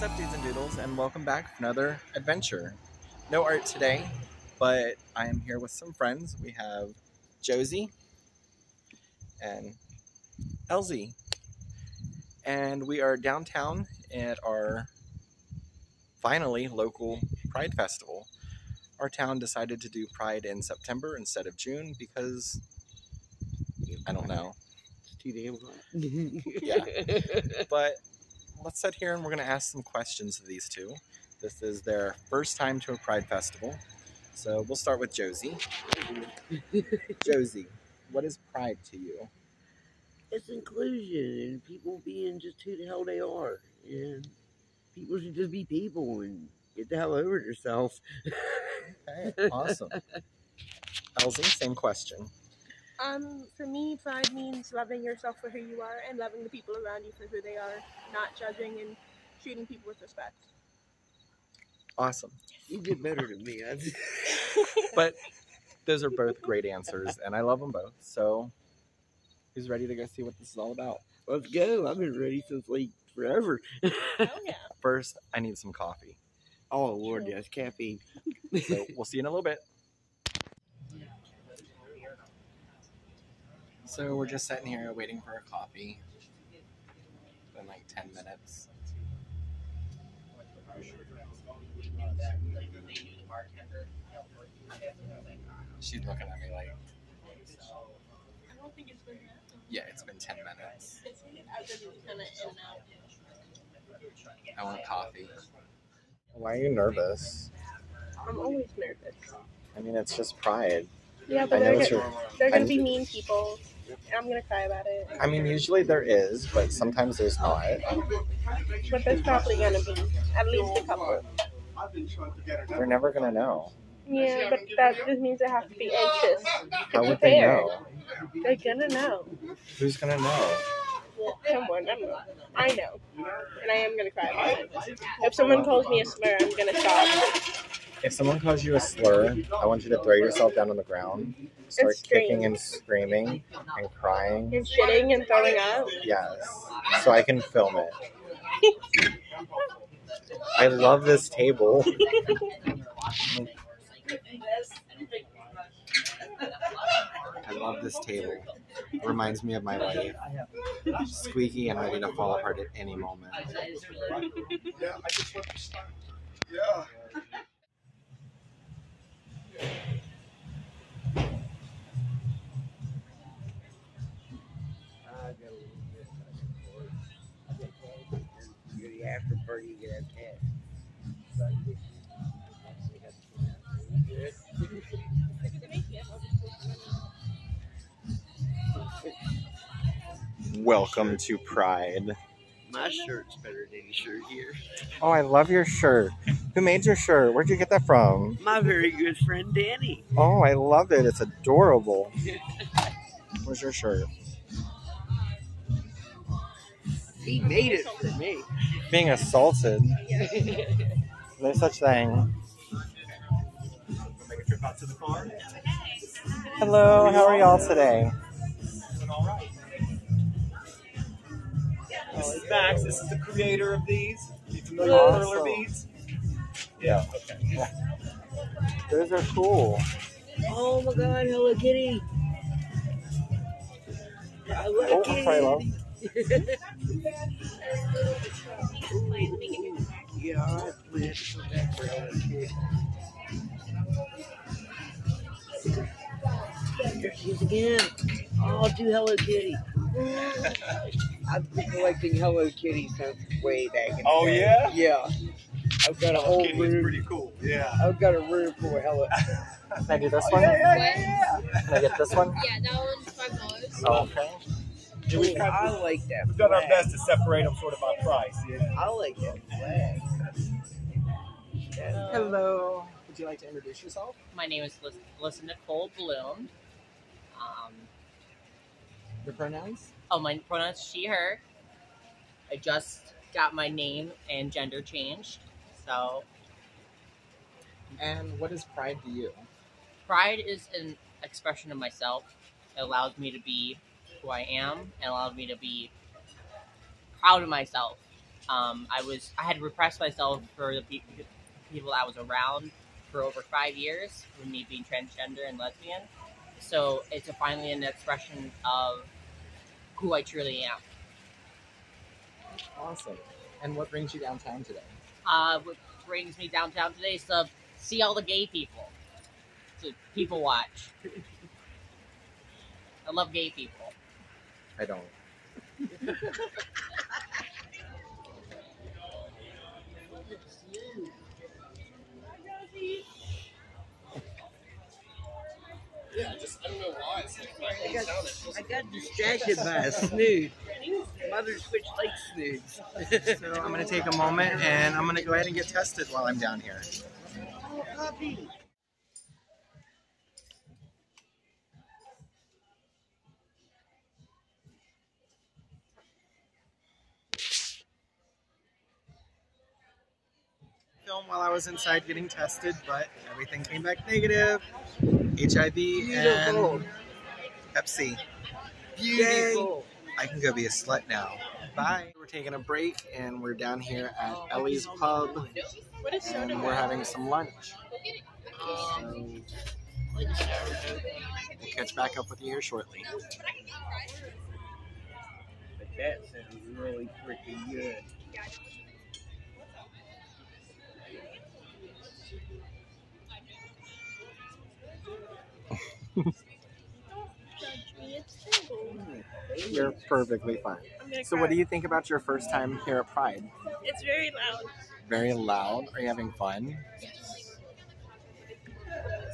up, Dudes and Doodles, and welcome back for another adventure. No art today, but I am here with some friends. We have Josie and Elsie, and we are downtown at our finally local Pride Festival. Our town decided to do Pride in September instead of June because I don't know. It's too damn hot. Yeah, but let's sit here and we're going to ask some questions to these two. This is their first time to a Pride Festival. So we'll start with Josie. Josie, what is Pride to you? It's inclusion and people being just who the hell they are. And people should just be people and get the hell over themselves. Okay, awesome. Elsie, same question. For me, Pride means loving yourself for who you are and loving the people around you for who they are, not judging and treating people with respect. Awesome. You did better than me. But those are both great answers, and I love them both. So who's ready to go see what this is all about? Let's go. I've been ready since like forever. Oh, yeah. First, I need some coffee. Oh, Lord, yes, caffeine. So we'll see you in a little bit. So we're just sitting here waiting for a coffee. It's been like 10 minutes. She's looking at me like, I don't think it's been that. yeah, it's been 10 minutes. I've been kind of in and out. I want coffee. Why are you nervous? I'm always nervous. I mean, it's just Pride. Yeah, I but know it's they're going to be mean people, and I'm going to cry about it. I mean, usually there is, but sometimes there's not. But there's probably going to be at least a couple. They're never going to know. Yeah, but that just means I have to be anxious. How would they Prepare. know? They're going to know. Who's going to know? Someone, I know. And I am going to cry about it. If someone calls me a slur, I'm going to stop. If someone calls you a slur, I want you to throw yourself down on the ground, start And scream. kicking and screaming and crying. And shitting and throwing up. Yes, so I can film it. I love this table. I love this table. It reminds me of my life. Squeaky and ready to fall apart at any moment. Yeah. You're the after party, you get a test. Welcome to Pride. My shirt's better than your shirt here. Oh, I love your shirt. Who made your shirt? Where'd you get that from? My very good friend Danny. Oh, I love it. It's adorable. Where's your shirt? He made it for me. Being assaulted. No such thing. Make a trip out to the car. Hello, how are y'all today? Doing all right. This is Max. This is the creator of these. You familiar with Awesome. roller beads? Yeah. Okay. Those are cool. Oh my God, Hello Kitty. Hello Oh, Kitty. I'm sorry, love. Yeah, I plan to come back for Hello Kitty. Here she is again. Oh, I'll do Hello Kitty. I've been collecting Hello Kitty since way back in the Oh, day. yeah? Yeah. I've got a whole Kitty was room. pretty cool. Yeah. I've got a room full of Hello. Can I do this one? Yeah. Can I get this one? Yeah, that one's $5. Oh, okay. Ooh, I like that. We've done our flag. best to separate them sort of by price. Yeah. I like that flag. Hello. Would you like to introduce yourself? My name is Lisa Nicole Bloom. Your pronouns? My pronouns she, her. I just got my name and gender changed. So, And what is Pride to you? pride is an expression of myself. It allows me to be who I am and allows me to be proud of myself. I had repressed myself for the people I was around for over 5 years, with me being transgender and lesbian. So it's finally an expression of who I truly am. Awesome. And what brings you downtown today? What brings me downtown today is to see all the gay people, to people watch. I love gay people. I don't. Yeah, I don't know why. It's like I got distracted by a snood. Mother switch like snoods. So I'm going to take a moment and I'm going to go ahead and get tested while I'm down here. Oh, puppy. Film while I was inside getting tested, but everything came back negative. HIV Beautiful. and Hep C. Beautiful. I can go be a slut now. Bye. We're taking a break and we're down here at Ellie's Pub and we're having some lunch. So we'll catch back up with you here shortly. But that sounds really freaking good. You're perfectly fine. So what do you think about your first time here at Pride? It's very loud. Very loud? Are you having fun?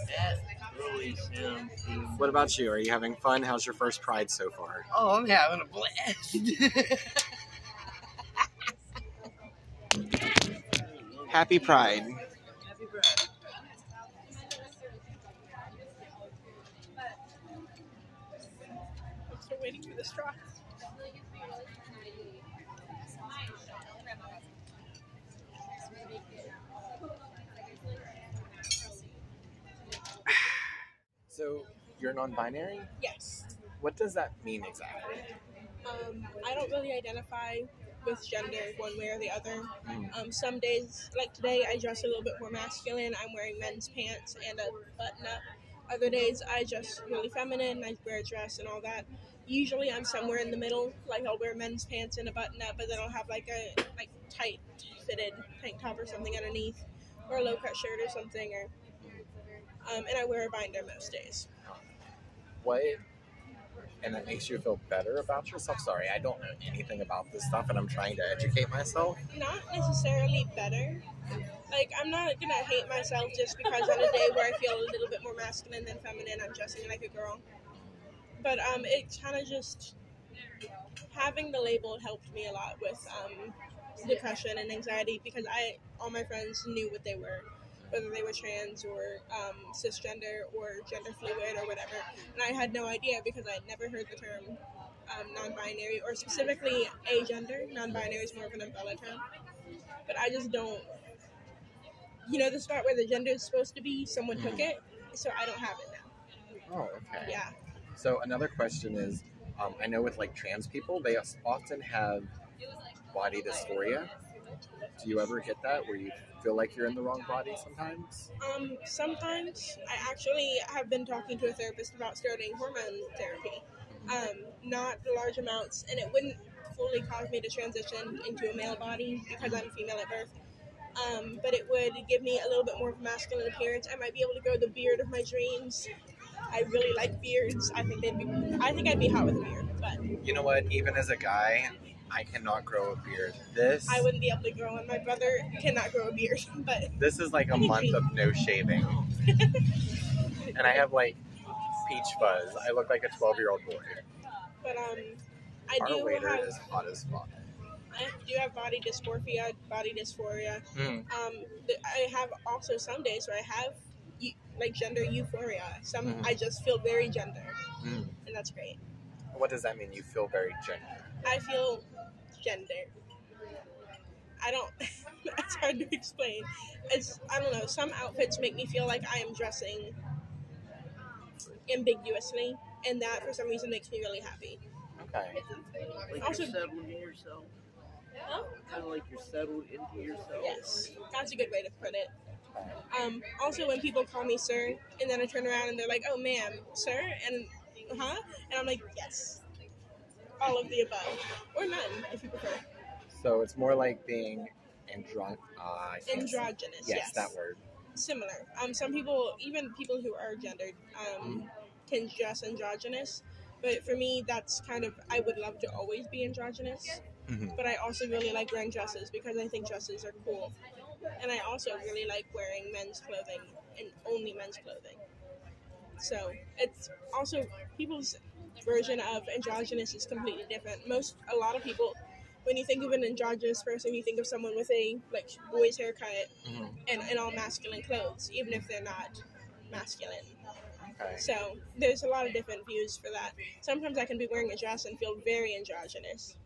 That really sounds good. What about you? Are you having fun? How's your first Pride so far? Oh, I'm having a blast. Happy Pride. Happy Pride. I'm still waiting for the straw. So you're non-binary? Yes. What does that mean exactly? I don't really identify with gender one way or the other. Mm. Some days, like today, I dress a little bit more masculine. I'm wearing men's pants and a button-up. Other days, I dress really feminine. I wear a dress and all that. Usually, I'm somewhere in the middle. Like I'll wear men's pants and a button-up, but then I'll have like a tight-fitted tank top or something underneath, or a low-cut shirt or something. Or and I wear a binder most days. What? And that makes you feel better about yourself? Sorry, I don't know anything about this stuff and I'm trying to educate myself. Not necessarily better. Like, I'm not gonna hate myself just because on a day where I feel a little bit more masculine than feminine, I'm dressing like a girl. But it kind of just, having the label helped me a lot with depression and anxiety, because all my friends knew what they were, whether they were trans or cisgender or gender fluid or whatever. And I had no idea because I had never heard the term non-binary, or specifically agender. Non-binary is more of an umbrella term. But I just don't, the spot where the gender is supposed to be, someone took it, so I don't have it now. Oh, okay. Yeah. So another question is, I know with like trans people, they often have body dysphoria. Do you ever get that where you feel like you're in the wrong body sometimes? Sometimes. I actually have been talking to a therapist about starting hormone therapy. Not large amounts, and it wouldn't fully cause me to transition into a male body because I'm female at birth. But it would give me a little bit more of a masculine appearance. I might be able to grow the beard of my dreams. I really like beards. I think I'd be hot with a beard. But you know what? Even as a guy, I cannot grow a beard. I wouldn't be able to grow one. My brother cannot grow a beard, but This is like a month of no shaving. And I have like peach fuzz. I look like a 12-year-old boy. But Our waiter is hot as fuck. I do have body dysmorphia, body dysphoria. Mm. I have also some days where I have like gender euphoria. I just feel very gender, and that's great. What does that mean? You feel very gender? I feel gender. I don't. It's hard to explain. I don't know. Some outfits make me feel like I am dressing ambiguously, and that for some reason makes me really happy. Okay. Like Also- you're settling yourself. Huh? Kind of like you're settled into yourself. Yes, that's a good way to put it. Also, when people call me sir, and then I turn around and they're like, "Oh, ma'am, sir," and and I'm like, "Yes, all of the above, or none, if you prefer." So it's more like being Androgynous. Yes, that word. Similar. Some people, even people who are gendered, can dress androgynous. But for me, that's kind of, I would love to always be androgynous. But I also really like wearing dresses because I think dresses are cool. And I also really like wearing men's clothing and only men's clothing. So it's also, people's version of androgynous is completely different. A lot of people, when you think of an androgynous person, you think of someone with a boy's haircut and all masculine clothes, even if they're not masculine. Okay. So there's a lot of different views for that. Sometimes I can be wearing a dress and feel very androgynous.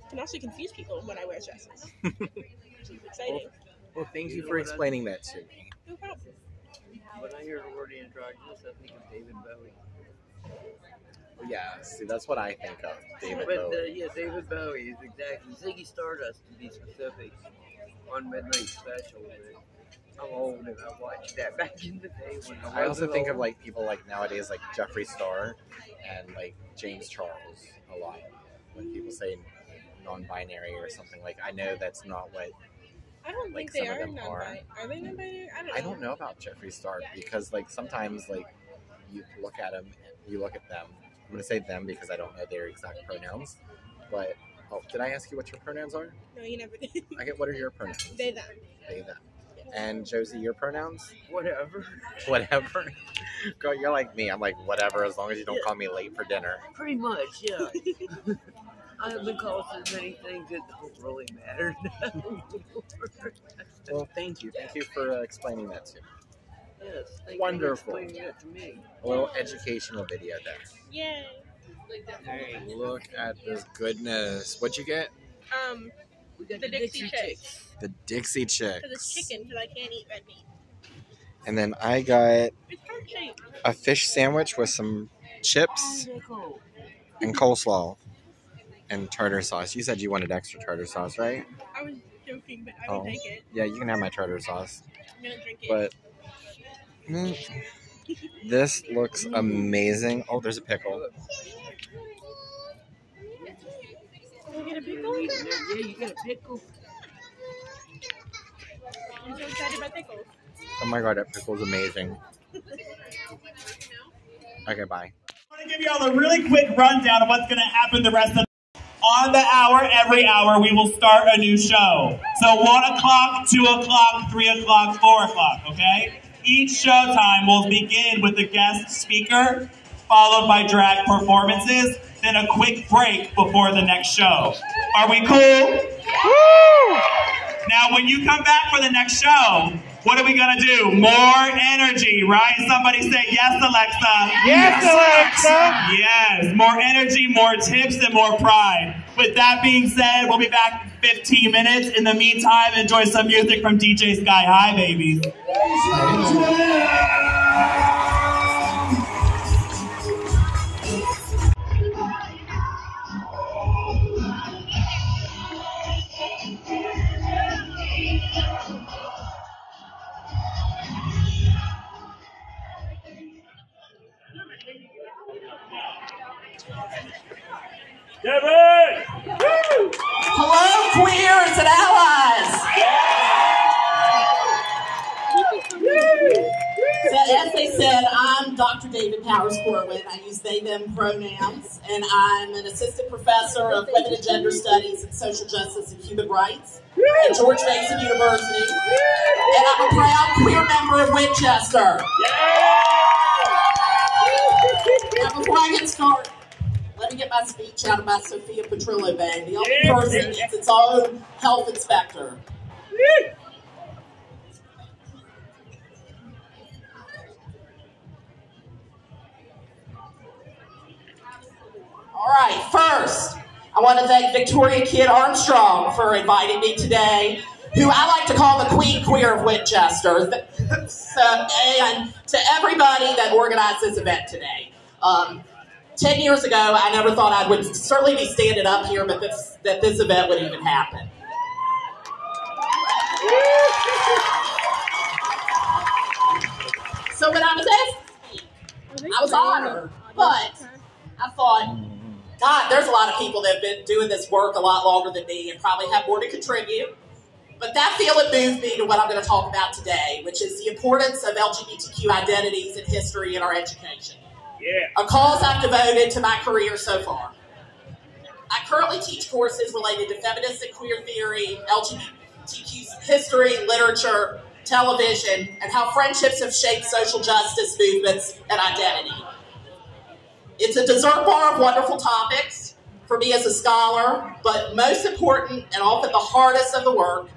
It can also confuse people when I wear dresses. Which is exciting. Well, thank you for explaining that to me. No problem. When I hear the word androgynous, I think of David Bowie. Yeah, see, that's what I think of, David But Bowie. yeah, David Bowie is exactly Ziggy Stardust, to be specific, on Midnight Special. I'm old and I watched that back in the day when I also think of people nowadays like Jeffree Star and James Charles a lot. When people say non-binary or something, I know that's not what I don't think some they of are them non-binary. Are they non-binary? I don't know about Jeffree Star because sometimes you look at them, you look at them. I'm gonna say them because I don't know their exact pronouns. But did I ask you what your pronouns are? No, you never did. Okay, what are your pronouns? They, them. They, them. And Josie, your pronouns? Whatever. Whatever. Girl, you're like me. I'm like, whatever, as long as you don't call me late for dinner. Pretty much, yeah. I have been called so many things that don't really matter now. Well, thank you. Thank you for explaining that to me. Yes, thank Wonderful. you for explaining that to me. A little educational video there. Yay. Look at this goodness. What'd you get? We got The Dixie Chicks. The Dixie Chicks. Because it's chicken, because I can't eat red meat. And then I got It's heart-shaped. a fish sandwich with some chips and coleslaw and tartar sauce. You said you wanted extra tartar sauce, right? I was joking, but I will take it. Yeah, you can have my tartar sauce. I'm going to drink it. But this looks amazing. Oh, there's a pickle. Can I get a pickle? Yeah, you got a pickle. I'm so excited about pickles. Oh my god, that pickle's amazing. Okay, bye. I want to give you all a really quick rundown of what's going to happen the rest of on the hour. Every hour we will start a new show. So 1 o'clock, 2 o'clock, 3 o'clock, 4 o'clock, okay? Each showtime will begin with a guest speaker, followed by drag performances, then a quick break before the next show. Are we cool? Woo! Now, when you come back for the next show, what are we going to do? More energy, right? Somebody say, yes, Alexa. Yes, Alexa. Yes, more energy, more tips, and more pride. With that being said, we'll be back in 15 minutes. In the meantime, enjoy some music from DJ Sky High, babies. Hello, queers and allies. So as they said, I'm Dr. David Powers Corwin. I use they, them pronouns, and I'm an assistant professor of women and gender studies and social justice and human rights at George Mason University. And I'm a proud queer member of Winchester. Now, before I get started, let me get my speech out of my Sophia Petrillo bag. The only person gets its own health inspector. All right, first, I want to thank Victoria Kidd Armstrong for inviting me today, who I like to call the Queen Queer of Winchester, and to everybody that organized this event today. 10 years ago, I never thought I would certainly be standing up here, but that this event would even happen. So when I was asked, I was honored, but I thought, God, there's a lot of people that have been doing this work a lot longer than me and probably have more to contribute. But that feeling moved me to what I'm going to talk about today, which is the importance of LGBTQ identities and history in our education. Yeah. A cause I've devoted to my career so far. I currently teach courses related to feminist and queer theory, LGBTQ history, literature, television, and how friendships have shaped social justice movements and identity. It's a dessert bar of wonderful topics for me as a scholar, but most important and often the hardest of the work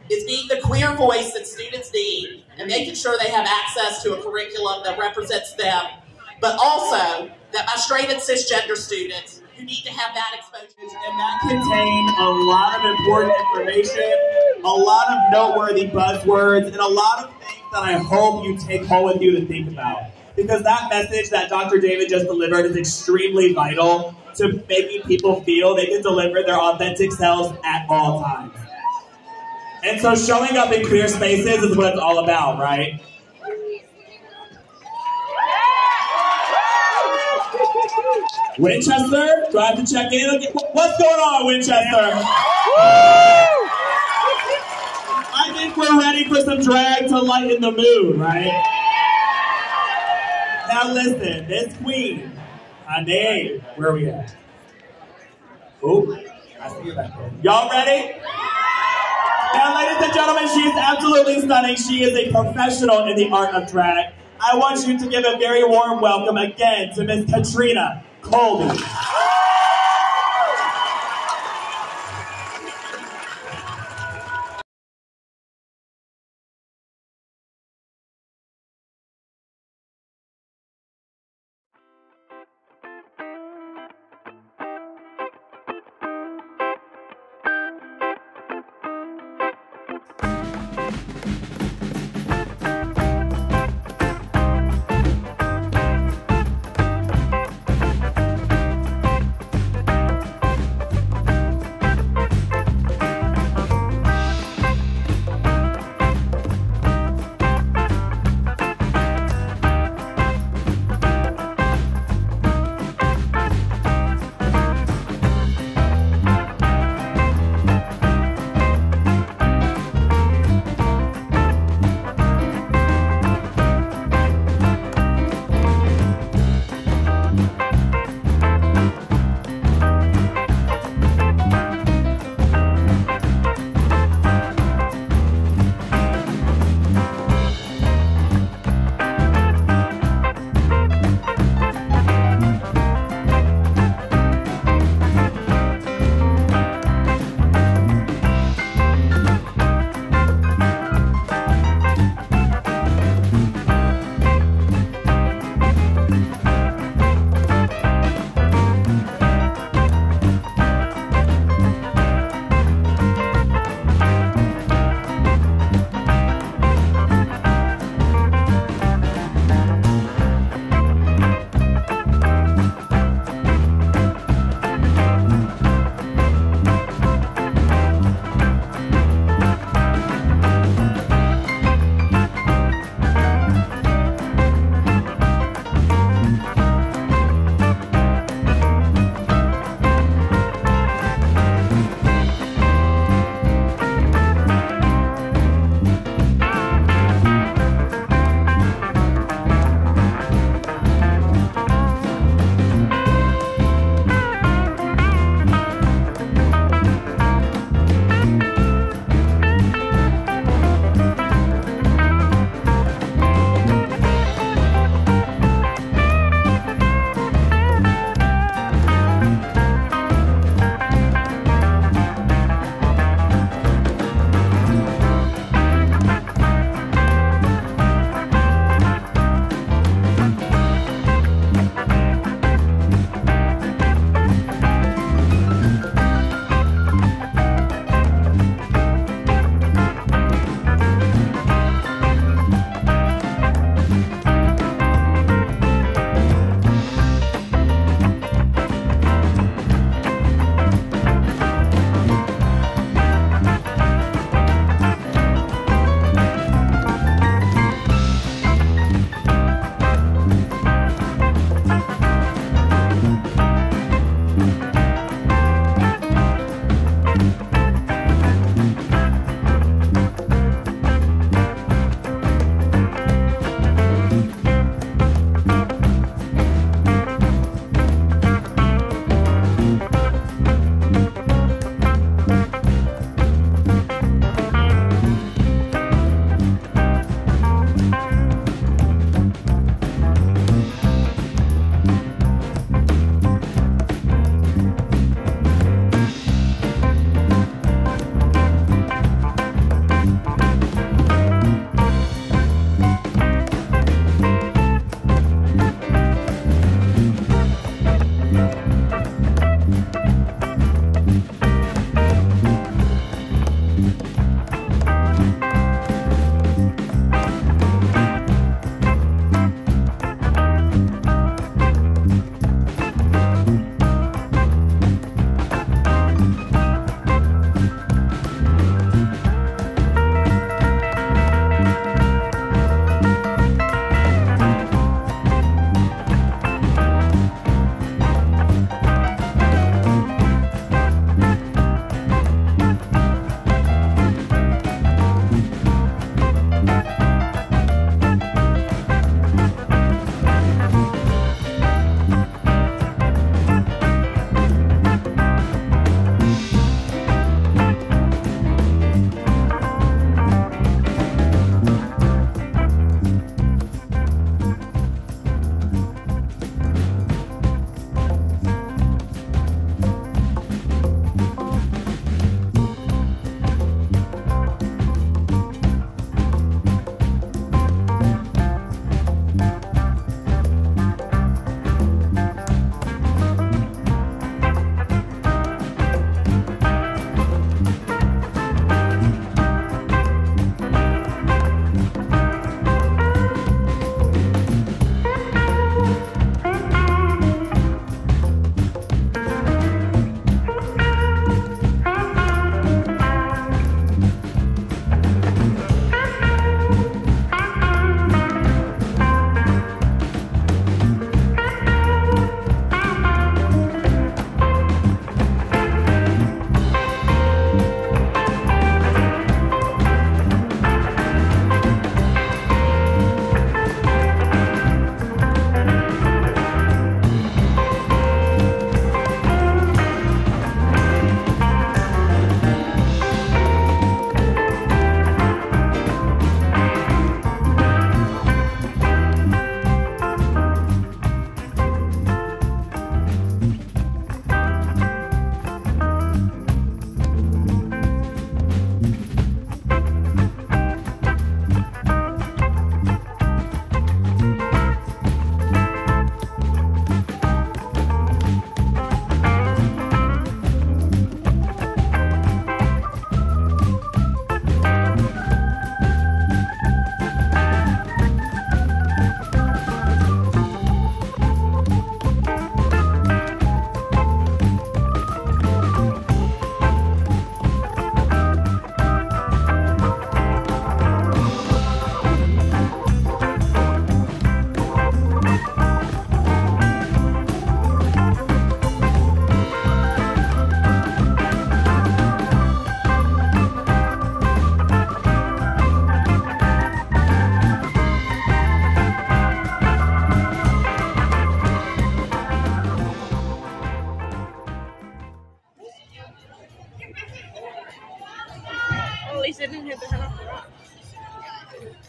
is being the queer voice that students need and making sure they have access to a curriculum that represents them, but also that my straight and cisgender students who need to have that exposure. And that contained a lot of important information, a lot of noteworthy buzzwords, and a lot of things that I hope you take home with you to think about. Because that message that Dr. David just delivered is extremely vital to making people feel they can deliver their authentic selves at all times. And so showing up in queer spaces is what it's all about, right? Winchester, do I have to check in? What's going on, Winchester? I think we're ready for some drag to lighten the mood, right? Now listen, this queen, her name, where are we at? Oh, I see you back there. Y'all ready? Now, ladies and gentlemen, she is absolutely stunning. She is a professional in the art of drag. I want you to give a very warm welcome again to Miss Katrina Colby.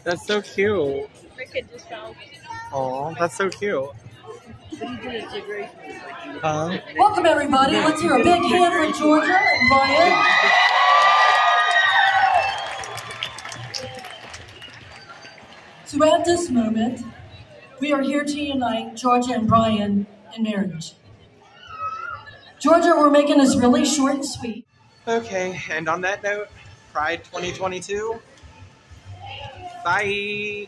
That's so cute. My kid just fell. Aw, that's so cute. Huh? Welcome, everybody. Let's hear a big hand for Georgia and Ryan. So at this moment, we are here to unite Georgia and Brian in marriage. Georgia, we're making this really short and sweet. Okay, and on that note, Pride 2022. Bye.